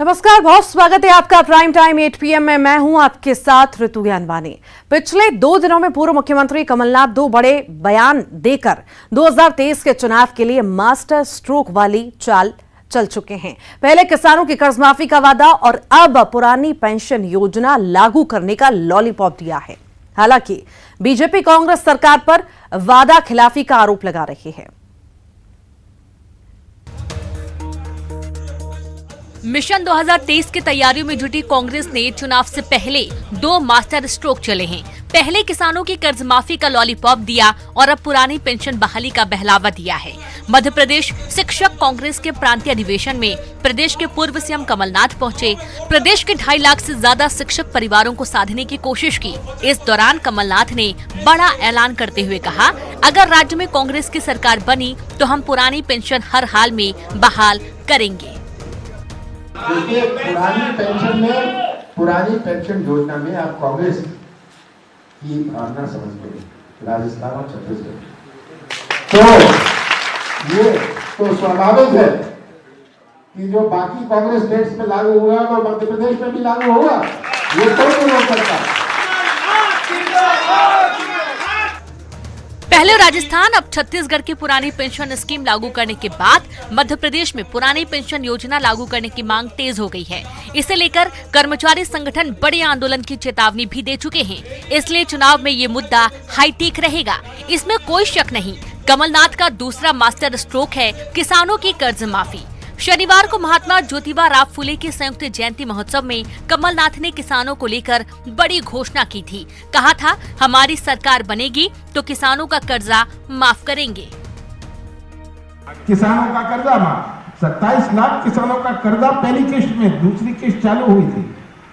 नमस्कार, बहुत स्वागत है आपका प्राइम टाइम 8 PM में। मैं हूं आपके साथ ऋतु ज्ञानवानी। पिछले 2 दिनों में पूर्व मुख्यमंत्री कमलनाथ 2 बड़े बयान देकर 2023 के चुनाव के लिए मास्टर स्ट्रोक वाली चाल चल चुके हैं। पहले किसानों की कर्ज माफी का वादा और अब पुरानी पेंशन योजना लागू करने का लॉलीपॉप दिया है। हालांकि बीजेपी कांग्रेस सरकार पर वादा खिलाफी का आरोप लगा रही है। मिशन 2023 की तैयारियों में जुटी कांग्रेस ने चुनाव से पहले 2 मास्टर स्ट्रोक चले हैं। पहले किसानों की कर्ज माफी का लॉलीपॉप दिया और अब पुरानी पेंशन बहाली का बहलावा दिया है। मध्य प्रदेश शिक्षक कांग्रेस के प्रांतीय अधिवेशन में प्रदेश के पूर्व सीएम कमलनाथ पहुंचे। प्रदेश के 2.5 लाख से ज्यादा शिक्षक परिवारों को साधने की कोशिश की। इस दौरान कमलनाथ ने बड़ा ऐलान करते हुए कहा, अगर राज्य में कांग्रेस की सरकार बनी तो हम पुरानी पेंशन हर हाल में बहाल करेंगे। देखिए, पुरानी पेंशन योजना में आप कांग्रेस की भावना समझ गए। राजस्थान और छत्तीसगढ़ ये तो स्वाभाविक है कि जो बाकी कांग्रेस स्टेट्स में लागू हुआ वो मध्य प्रदेश में भी लागू होगा। ये कोई नहीं हो सकता। पहले राजस्थान, अब छत्तीसगढ़ की पुरानी पेंशन स्कीम लागू करने के बाद मध्य प्रदेश में पुरानी पेंशन योजना लागू करने की मांग तेज हो गई है। इसे लेकर कर्मचारी संगठन बड़े आंदोलन की चेतावनी भी दे चुके हैं। इसलिए चुनाव में ये मुद्दा हाईटेक रहेगा, इसमें कोई शक नहीं। कमलनाथ का दूसरा मास्टर स्ट्रोक है किसानों की कर्ज माफी। शनिवार को महात्मा ज्योतिबा राव फुले के संयुक्त जयंती महोत्सव में कमलनाथ ने किसानों को लेकर बड़ी घोषणा की थी। कहा था, हमारी सरकार बनेगी तो किसानों का कर्जा माफ करेंगे। किसानों का कर्जा माफ, 27 लाख किसानों का कर्जा पहली किश्त में, दूसरी किश्त चालू हुई थी।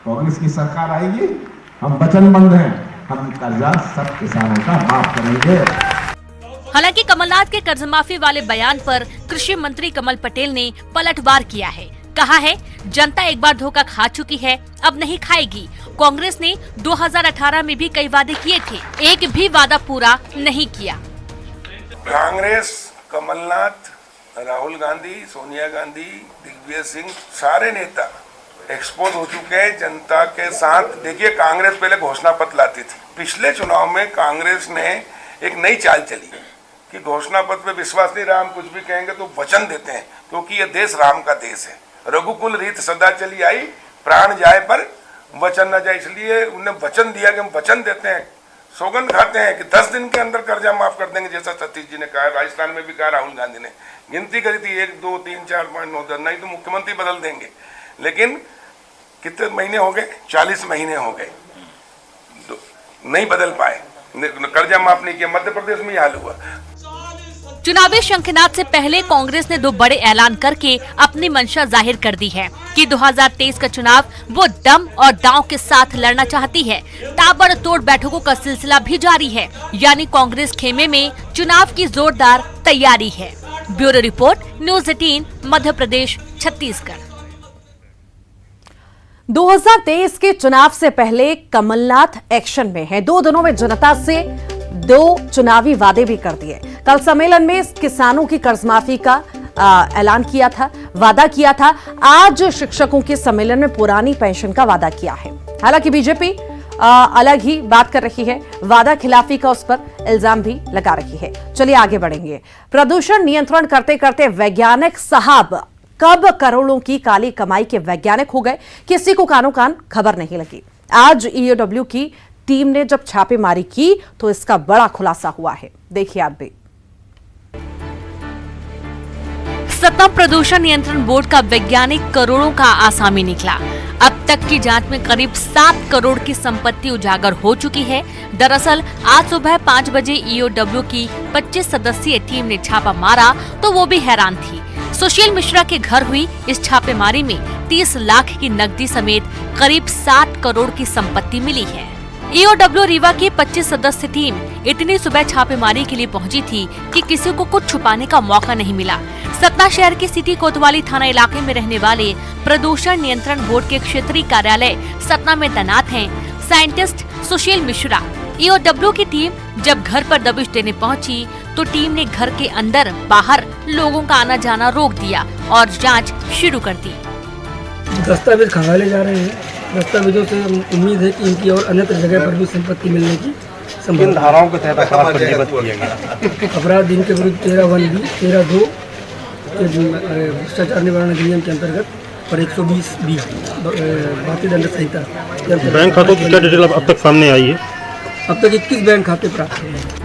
कांग्रेस की सरकार आएगी, हम वचनबद्ध हैं, हम कर्जा सब किसानों का माफ करेंगे। हालांकि कमलनाथ के कर्ज माफी वाले बयान पर कृषि मंत्री कमल पटेल ने पलटवार किया है। कहा है, जनता एक बार धोखा खा चुकी है, अब नहीं खाएगी। कांग्रेस ने 2018 में भी कई वादे किए थे, एक भी वादा पूरा नहीं किया। कांग्रेस, कमलनाथ, राहुल गांधी, सोनिया गांधी, दिग्विजय सिंह, सारे नेता एक्सपोज हो चुके हैं जनता के साथ। देखिए, कांग्रेस पहले घोषणा पत्र लाती थी। पिछले चुनाव में कांग्रेस ने एक नई चाल चली कि घोषणा पत्र पे विश्वास नहीं रहा, हम कुछ भी कहेंगे तो वचन देते हैं, क्योंकि ये देश राम का देश है। रघुकुल रीत सदा चली आई, प्राण जाए पर वचन न जाए। इसलिए उन्हें वचन दिया कि हम वचन देते हैं, सौगंध खाते हैं कि 10 दिन के अंदर कर्जा माफ कर देंगे, जैसा सतीश जी ने कहा। राजस्थान में भी कहा, राहुल गांधी ने गिनती करी थी 1 2 3 4 5 9 10, नहीं तो मुख्यमंत्री बदल देंगे। लेकिन कितने महीने हो गए? 40 महीने हो गए, नहीं बदल पाए, कर्जा माफ नहीं किया। मध्य प्रदेश में यह हाल हुआ। चुनावी शंखनाद से पहले कांग्रेस ने 2 बड़े ऐलान करके अपनी मंशा जाहिर कर दी है कि 2023 का चुनाव वो दम और दांव के साथ लड़ना चाहती है। ताबड़तोड़ बैठकों का सिलसिला भी जारी है, यानी कांग्रेस खेमे में चुनाव की जोरदार तैयारी है। Bureau report, news 18, Madhya Pradesh, Chhattisgarh. 2023 के चुनाव से पहले कमलनाथ एक्शन में है। 2 दिनों में जनता से 2 चुनावी वादे भी कर दिए। कल सम्मेलन में किसानों की कर्ज माफी का ऐलान किया था, वादा किया था। आज शिक्षकों के सम्मेलन में पुरानी पेंशन का वादा किया है। हालांकि बीजेपी अलग ही बात कर रही है, वादा खिलाफी का उस पर इल्जाम भी लगा रही है। चलिए आगे बढ़ेंगे। प्रदूषण नियंत्रण करते करते वैज्ञानिक साहब कब करोड़ों की काली कमाई के वैज्ञानिक हो गए, किसी को कानो कान खबर नहीं लगी। आज ईओडब्ल्यू की टीम ने जब छापेमारी की तो इसका बड़ा खुलासा हुआ है। देखिए आप भी। सतना प्रदूषण नियंत्रण बोर्ड का वैज्ञानिक करोड़ों का आसामी निकला। अब तक की जांच में करीब 7 करोड़ की संपत्ति उजागर हो चुकी है। दरअसल आज सुबह 5 बजे ईओडब्ल्यू की 25 सदस्यीय टीम ने छापा मारा तो वो भी हैरान थी। सुशील मिश्रा के घर हुई इस छापेमारी में 30 लाख की नकदी समेत करीब 7 करोड़ की संपत्ति मिली है। ईओडब्ल्यू रीवा की 25 सदस्य टीम इतनी सुबह छापेमारी के लिए पहुंची थी कि किसी को कुछ छुपाने का मौका नहीं मिला। सतना शहर के सिटी कोतवाली थाना इलाके में रहने वाले प्रदूषण नियंत्रण बोर्ड के क्षेत्रीय कार्यालय सतना में तैनात हैं साइंटिस्ट सुशील मिश्रा। ईओडब्ल्यू की टीम जब घर पर दबिश देने पहुंची तो टीम ने घर के अंदर बाहर लोगों का आना जाना रोक दिया और जांच शुरू कर दी। दस्तावेज खंगाले जा रहे हैं। दस्तावेजों से उम्मीद है कि इनकी और अन्यत्र जगह पर भी संपत्ति मिलने की किन धाराओं के तहत अपराध पंजीबद्ध किया गया? अपराध इनके विरुद्ध 13(1)(b), 13(2) भ्रष्टाचार निवारण अधिनियम के अंतर्गत और 120(b) भारतीय दंड संहिता। बैंक खातों की क्या डिटेल अब तक सामने आई है? अब तक 21 बैंक खाते प्राप्त हुए हैं।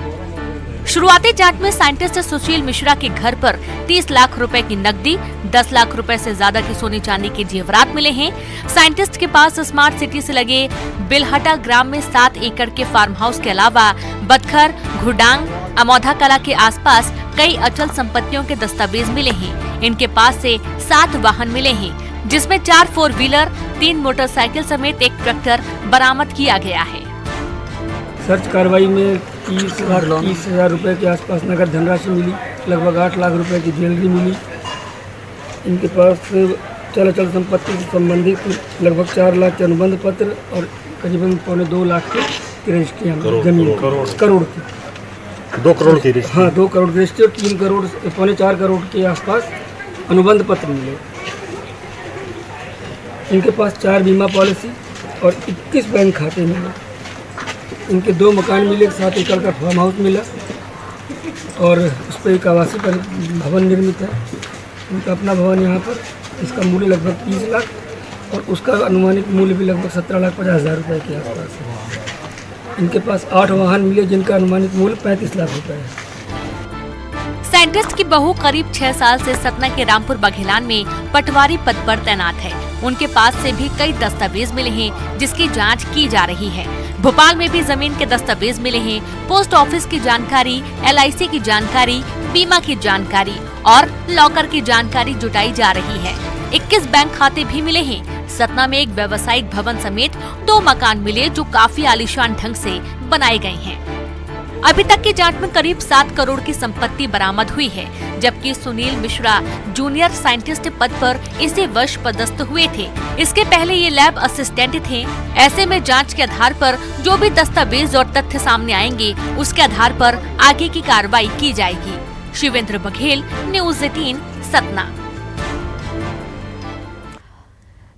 शुरुआती जांच में साइंटिस्ट सुशील मिश्रा के घर पर 30 लाख रुपए की नकदी, 10 लाख रुपए से ज्यादा की सोने चांदी के जेवरात मिले हैं। साइंटिस्ट के पास स्मार्ट सिटी से लगे बिलहटा ग्राम में 7 एकड़ के फार्म हाउस के अलावा बतखर, घुडांग, अमौधा कला के आसपास कई अचल संपत्तियों के दस्तावेज मिले हैं। इनके पास से 7 वाहन मिले हैं, जिसमें 4 4 व्हीलर, 3 मोटरसाइकिल समेत एक ट्रैक्टर बरामद किया गया है। सर्च कार्रवाई में 30,30,000 रुपए के आसपास नगद धनराशि मिली, लगभग 8 लाख रुपए की ज्वेलरी मिली। इनके पास चल अचल संपत्ति से संबंधित लगभग 4 लाख के अनुबंध पत्र और करीबन 2.25 लाख की रजिस्ट्रियाँ जमीन करोड़ की 2 करोड़ की रजिस्ट्री। हाँ, 2 करोड़ की रजिस्ट्री और 3 करोड़ 4.25 करोड़ के आसपास अनुबंध पत्र मिले। इनके पास 4 बीमा पॉलिसी और 21 बैंक खाते मिले। इनके 2 मकान मिले, 7 एकड़ का फार्म हाउस मिला और उस पर एक आवासीय भवन निर्मित है। इनका अपना भवन यहाँ पर, इसका मूल्य लगभग 30 लाख और उसका अनुमानित मूल्य भी लगभग 17,50,000 रुपये के आसपास है। इनके पास 8 वाहन मिले, जिनका अनुमानित मूल्य 35 लाख रुपये है। साइंटिस्ट की बहू करीब 6 साल से सतना के रामपुर बघेलान में पटवारी पद पर तैनात है। उनके पास से भी कई दस्तावेज मिले हैं, जिसकी जांच की जा रही है। भोपाल में भी जमीन के दस्तावेज मिले हैं, पोस्ट ऑफिस की जानकारी, LIC की जानकारी, बीमा की जानकारी और लॉकर की जानकारी जुटाई जा रही है। 21 बैंक खाते भी मिले हैं। सतना में एक व्यावसायिक भवन समेत 2 मकान मिले, जो काफी आलीशान ढंग से बनाए गए हैं। अभी तक की जांच में करीब 7 करोड़ की संपत्ति बरामद हुई है, जबकि सुनील मिश्रा जूनियर साइंटिस्ट पद पर इसी वर्ष पदस्थ हुए थे। इसके पहले ये लैब असिस्टेंट थे। ऐसे में जांच के आधार पर जो भी दस्तावेज और तथ्य सामने आएंगे, उसके आधार पर आगे की कार्रवाई की जाएगी। शिवेंद्र बघेल, न्यूज़ 18, सतना।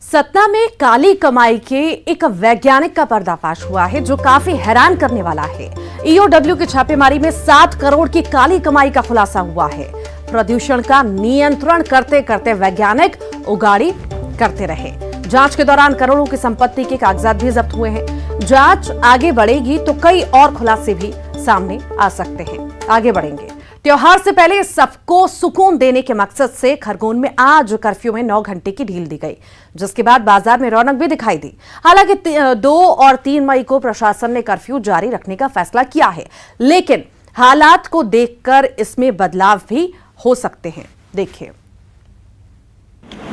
सतना में काली कमाई के एक वैज्ञानिक का पर्दाफाश हुआ है, जो काफी हैरान करने वाला है। EOW की छापेमारी में 7 करोड़ की काली कमाई का खुलासा हुआ है। प्रदूषण का नियंत्रण करते करते वैज्ञानिक उगाड़ी करते रहे। जांच के दौरान करोड़ों की संपत्ति के कागजात भी जब्त हुए हैं। जांच आगे बढ़ेगी तो कई और खुलासे भी सामने आ सकते हैं। आगे बढ़ेंगे। त्योहार से पहले सबको सुकून देने के मकसद से खरगोन में आज कर्फ्यू में 9 घंटे की ढील दी गई, जिसके बाद बाजार में रौनक भी दिखाई दी। हालांकि 2 और 3 मई को प्रशासन ने कर्फ्यू जारी रखने का फैसला किया है, लेकिन हालात को देखकर इसमें बदलाव भी हो सकते हैं। देखिए।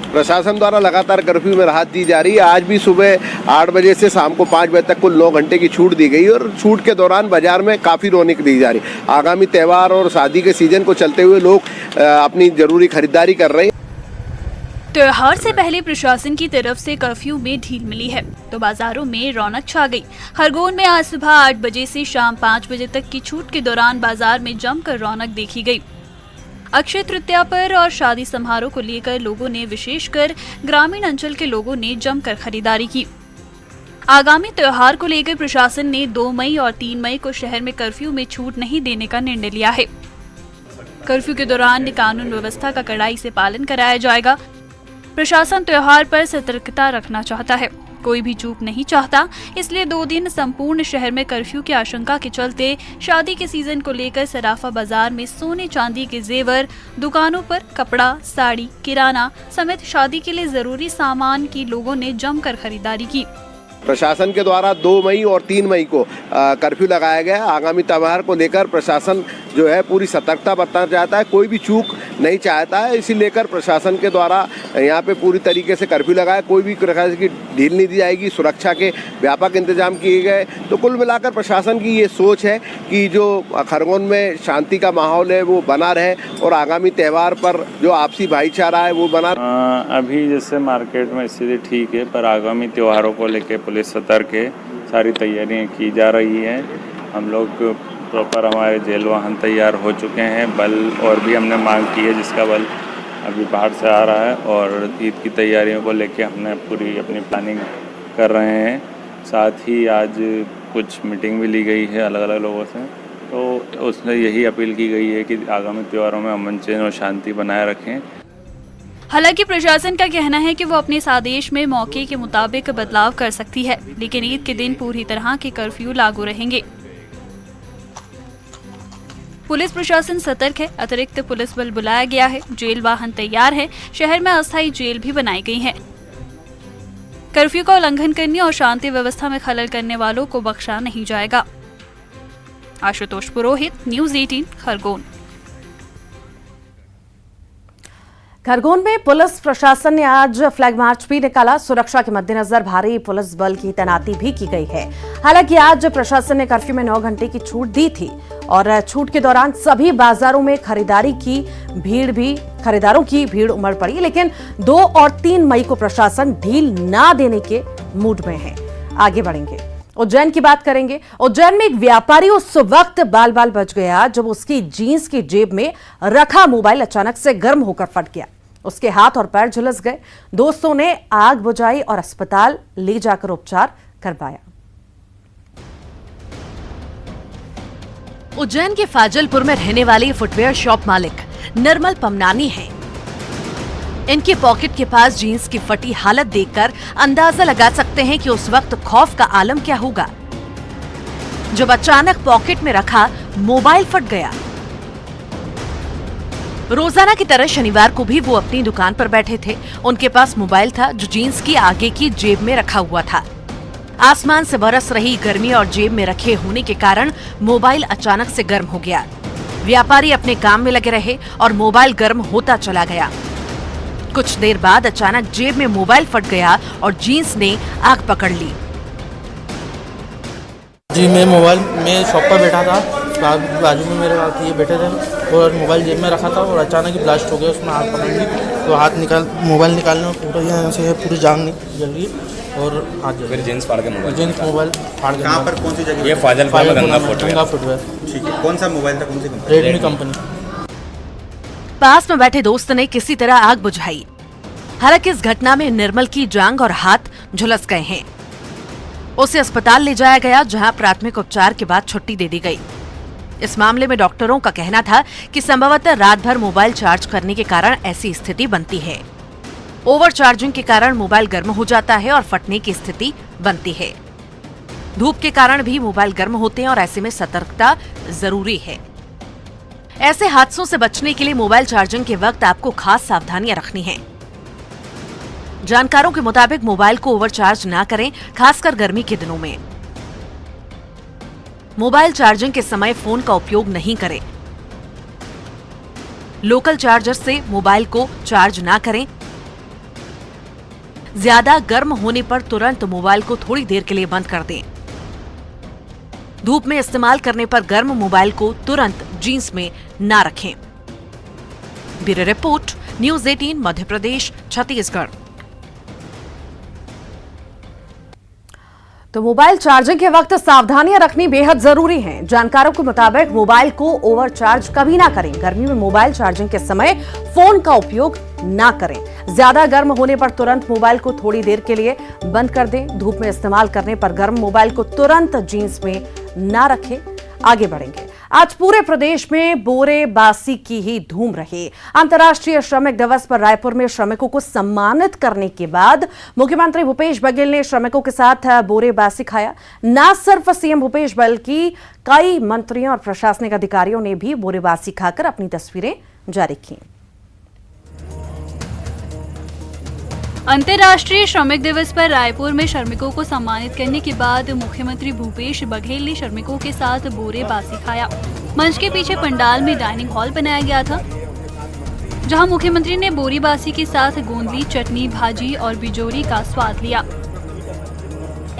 प्रशासन द्वारा लगातार कर्फ्यू में राहत दी जा रही है। आज भी सुबह 8 बजे से शाम को 5 बजे तक कुल 9 घंटे की छूट दी गई और छूट के दौरान बाजार में काफ़ी रौनक दी जा रही। आगामी त्यौहार और शादी के सीजन को चलते हुए लोग अपनी जरूरी खरीदारी कर रहे हैं। त्योहार से पहले प्रशासन की तरफ से कर्फ्यू में ढील मिली है, तो बाजारों में रौनक छा गई। खरगोन में आज सुबह 8 बजे से शाम 5 बजे तक की छूट के दौरान बाजार में जमकर रौनक देखी गई। अक्षय तृतीया पर और शादी समारोह को लेकर लोगों ने, विशेषकर ग्रामीण अंचल के लोगों ने जमकर खरीदारी की। आगामी त्योहार को लेकर प्रशासन ने 2 मई और 3 मई को शहर में कर्फ्यू में छूट नहीं देने का निर्णय लिया है। कर्फ्यू के दौरान कानून व्यवस्था का कड़ाई से पालन कराया जाएगा। प्रशासन त्योहार पर सतर्कता रखना चाहता है, कोई भी चूक नहीं चाहता, इसलिए 2 दिन संपूर्ण शहर में कर्फ्यू की आशंका के चलते शादी के सीजन को लेकर सराफा बाजार में सोने चांदी के जेवर, दुकानों पर कपड़ा, साड़ी, किराना समेत शादी के लिए जरूरी सामान की लोगों ने जमकर खरीदारी की। प्रशासन के द्वारा 2 मई और 3 मई को कर्फ्यू लगाया गया। आगामी त्यौहार को लेकर प्रशासन जो है पूरी सतर्कता बरतना चाहता है, कोई भी चूक नहीं चाहता है। इसी लेकर प्रशासन के द्वारा यहाँ पे पूरी तरीके से कर्फ्यू लगाया, कोई भी प्रकार की ढील नहीं दी जाएगी। सुरक्षा के व्यापक इंतजाम किए गए। तो कुल मिलाकर प्रशासन की ये सोच है कि जो खरगोन में शांति का माहौल है वो बना रहे और आगामी त्यौहार पर जो आपसी भाईचारा है वो बना रहे। अभी जैसे मार्केट में स्थिति ठीक है, पर आगामी त्योहारों को लेकर पुलिस सतर्क है, सारी तैयारियां की जा रही हैं। हम लोग प्रॉपर हमारे जेल वाहन तैयार हो चुके हैं, बल और भी हमने मांग की है जिसका बल अभी बाहर से आ रहा है और ईद की तैयारियों को लेके हमने पूरी अपनी प्लानिंग कर रहे हैं। साथ ही आज कुछ मीटिंग भी ली गई है अलग अलग लोगों से, तो उसमें यही अपील की गई है कि आगामी त्योहारों में अमन चैन और शांति बनाए रखें। हालांकि प्रशासन का कहना है कि वो अपने इस आदेश में मौके के मुताबिक बदलाव कर सकती है, लेकिन ईद के दिन पूरी तरह के कर्फ्यू लागू रहेंगे। पुलिस प्रशासन सतर्क है, अतिरिक्त पुलिस बल बुलाया गया है, जेल वाहन तैयार है, शहर में अस्थायी जेल भी बनाई गई है। कर्फ्यू का उल्लंघन करने और शांति व्यवस्था में खलल करने वालों को बख्शा नहीं जाएगा। आशुतोष पुरोहित, न्यूज़ 18, खरगोन। खरगोन में पुलिस प्रशासन ने आज फ्लैग मार्च भी निकाला। सुरक्षा के मद्देनजर भारी पुलिस बल की तैनाती भी की गई है। हालांकि आज प्रशासन ने कर्फ्यू में 9 घंटे की छूट दी थी और छूट के दौरान सभी बाजारों में खरीदारों की भीड़ उमड़ पड़ी, लेकिन 2 और 3 मई को प्रशासन ढील ना देने के मूड में है। आगे बढ़ेंगे, उज्जैन की बात करेंगे। उज्जैन में एक व्यापारी उस वक्त बाल बाल बच गया जब उसकी जीन्स की जेब में रखा मोबाइल अचानक से गर्म होकर फट गया। उसके हाथ और पैर झुलस गए। दोस्तों ने आग बुझाई और अस्पताल ले जाकर उपचार करवाया। उज्जैन के फाजलपुर में रहने वाले फुटवेयर शॉप मालिक निर्मल पमनानी हैं। इनके पॉकेट के पास जीन्स की फटी हालत देखकर अंदाजा लगा सकते हैं कि उस वक्त खौफ का आलम क्या होगा जब अचानक पॉकेट में रखा मोबाइल फट गया। रोजाना की तरह शनिवार को भी वो अपनी दुकान पर बैठे थे। उनके पास मोबाइल था जो जीन्स की आगे की जेब में रखा हुआ था। आसमान से बरस रही गर्मी और जेब में रखे होने के कारण मोबाइल अचानक से गर्म हो गया। व्यापारी अपने काम में लगे रहे और मोबाइल गर्म होता चला गया। कुछ देर बाद अचानक जेब में मोबाइल फट गया और जीन्स ने आग पकड़ ली। जी मैं मोबाइल में शॉप पर बैठा था, बाजू में मेरे साथ ये बैठे थे और मोबाइल जेब में रखा था और अचानक ही ब्लास्ट हो गया। उसमें आग पकड़ ली तो मोबाइल निकालने में पूरा यहाँ से पूरी जान जल रही और हाथ जल गया। जीन्स फाड़ के मोबाइल फाड़ गया। कहाँ पर कौन सी जगह? ये फाजिलपुर में गंगा फुटवेयर। ठीक है, कौन सा मोबाइल था, कौन सी कंपनी? Redmi company. पास में बैठे दोस्त ने किसी तरह आग बुझाई। हालांकि इस घटना में निर्मल की जांघ और हाथ झुलस गए हैं। उसे अस्पताल ले जाया गया जहां प्राथमिक उपचार के बाद छुट्टी दे दी गई। इस मामले में डॉक्टरों का कहना था कि संभवतः रात भर मोबाइल चार्ज करने के कारण ऐसी स्थिति बनती है। ओवर चार्जिंग के कारण मोबाइल गर्म हो जाता है और फटने की स्थिति बनती है। धूप के कारण भी मोबाइल गर्म होते हैं और ऐसे में सतर्कता जरूरी है। ऐसे हादसों से बचने के लिए मोबाइल चार्जिंग के वक्त आपको खास सावधानियां रखनी हैं। जानकारों के मुताबिक मोबाइल को ओवरचार्ज ना करें, खासकर गर्मी के दिनों में। मोबाइल चार्जिंग के समय फोन का उपयोग नहीं करें। लोकल चार्जर से मोबाइल को चार्ज ना करें। ज्यादा गर्म होने पर तुरंत मोबाइल को थोड़ी देर के लिए बंद कर दें। धूप में इस्तेमाल करने पर गर्म मोबाइल को तुरंत जींस में ना रखें। Bureau report, news 18, Madhya Pradesh, Chhattisgarh. तो मोबाइल चार्जिंग के वक्त सावधानियां रखनी बेहद जरूरी हैं। जानकारों के मुताबिक मोबाइल को ओवरचार्ज कभी ना करें। गर्मी में मोबाइल चार्जिंग के समय फोन का उपयोग ना करें। ज्यादा गर्म होने पर तुरंत मोबाइल को थोड़ी देर के लिए बंद कर दें। धूप में इस्तेमाल करने पर गर्म मोबाइल को तुरंत जींस में ना रखें। आगे बढ़ेंगे। आज पूरे प्रदेश में बोरेबासी की ही धूम रही। अंतर्राष्ट्रीय श्रमिक दिवस पर रायपुर में श्रमिकों को सम्मानित करने के बाद मुख्यमंत्री भूपेश बघेल ने श्रमिकों के साथ बोरेबासी खाया। न सिर्फ सीएम भूपेश बल्कि कई मंत्रियों और प्रशासनिक अधिकारियों ने भी बोरेबासी खाकर अपनी तस्वीरें जारी की। अंतर्राष्ट्रीय श्रमिक दिवस पर रायपुर में श्रमिकों को सम्मानित करने के बाद मुख्यमंत्री भूपेश बघेल ने श्रमिकों के साथ बोरेबासी खाया। मंच के पीछे पंडाल में डाइनिंग हॉल बनाया गया था, जहां मुख्यमंत्री ने बोरेबासी के साथ गोंदली, चटनी, भाजी और बिजोरी का स्वाद लिया।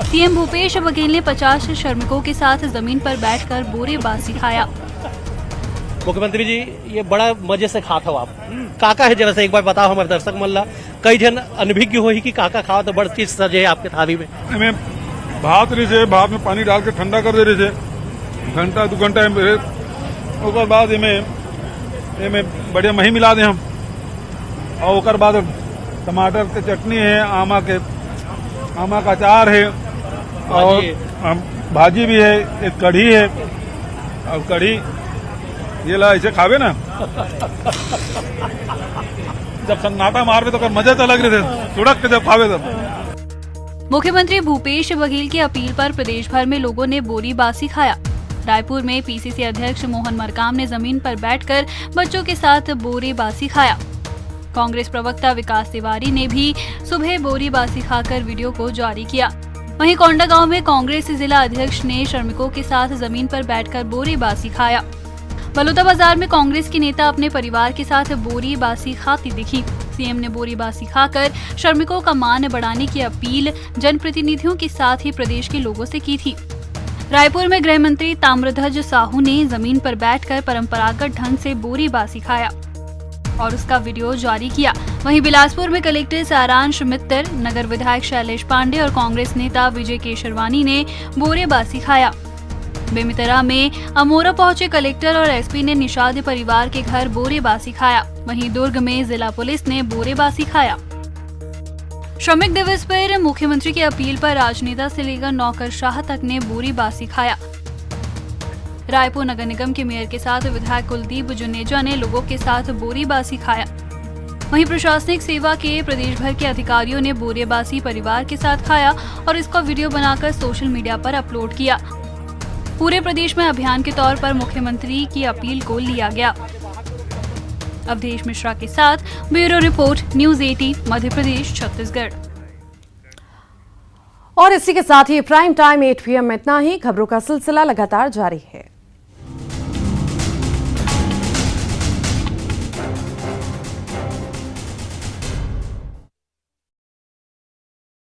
सीएम भूपेश बघेल ने 50 श्रमिकों के साथ जमीन पर बैठकर बोरेबासी खाया। मुख्यमंत्री जी, ये बड़ा मजे से खात हो आप। काका है, जरा से एक बार बताओ हमारे दर्शक मल्ला कई जन अनभिज्ञ हो ही कि काका खाओ तो बड़ चीज सजे आपके थाली में। भात रही से, भात में पानी डाल के ठंडा कर दे रहे थे, घंटा 2 घंटा उसके बाद इमें बढ़िया मही मिला दे हम और ओकर बाद टमाटर के चटनी है, आमा का अचार है और भाजी भी है, एक कढ़ी है और कढ़ी ये ला ऐसे खावे ना जब सन्नाटा मारवे तो मजा तो लग रहे थे, सुड़क के जब खावे तब। मुख्यमंत्री भूपेश बघेल की अपील पर प्रदेश भर में लोगों ने बोरी बासी खाया। रायपुर में पीसीसी अध्यक्ष मोहन मरकाम ने जमीन पर बैठकर बच्चों के साथ बोरी बासी खाया। कांग्रेस प्रवक्ता विकास तिवारी ने भी सुबह बोरी बासी खाकर वीडियो को जारी किया। वहीं कोंडागांव में कांग्रेस जिला अध्यक्ष ने श्रमिकों के साथ जमीन पर बैठकर बोरी बासी खाया। बलौदा बाजार में कांग्रेस की नेता अपने परिवार के साथ बोरी बासी खाती दिखी। सीएम ने बोरी बासी खाकर श्रमिकों का मान बढ़ाने की अपील जनप्रतिनिधियों के साथ ही प्रदेश के लोगों से की थी। रायपुर में गृह मंत्री ताम्रध्वज साहू ने जमीन पर बैठकर परंपरागत ढंग से बोरी बासी खाया और उसका वीडियो जारी किया। वहीं बिलासपुर में कलेक्टर सारांश मित्तर, नगर विधायक शैलेश पांडे और कांग्रेस नेता विजय केशरवानी ने बोरे बासी खाया। बेमितरा में अमोरा पहुंचे कलेक्टर और एसपी ने निषाद परिवार के घर बोरे बासी खाया। वहीं दुर्ग में जिला पुलिस ने बोरे बासी खाया। श्रमिक दिवस पर मुख्यमंत्री की अपील पर राजनेता से लेकर नौकरशाह तक ने बोरी बासी खाया। रायपुर नगर निगम के मेयर के साथ विधायक कुलदीप जुनेजा ने लोगों के साथ बोरी बासी खाया। वहीं प्रशासनिक सेवा के प्रदेश भर के अधिकारियों ने बोरे बासी परिवार के साथ खाया और इसका वीडियो बनाकर सोशल मीडिया पर अपलोड किया। पूरे प्रदेश में अभियान के तौर पर मुख्यमंत्री की अपील को लिया गया। अवधेश मिश्रा के साथ bureau report, news 18 Madhya Pradesh, Chhattisgarh. और इसी के साथ ही प्राइम टाइम 8 PM में इतना ही। खबरों का सिलसिला लगातार जारी है।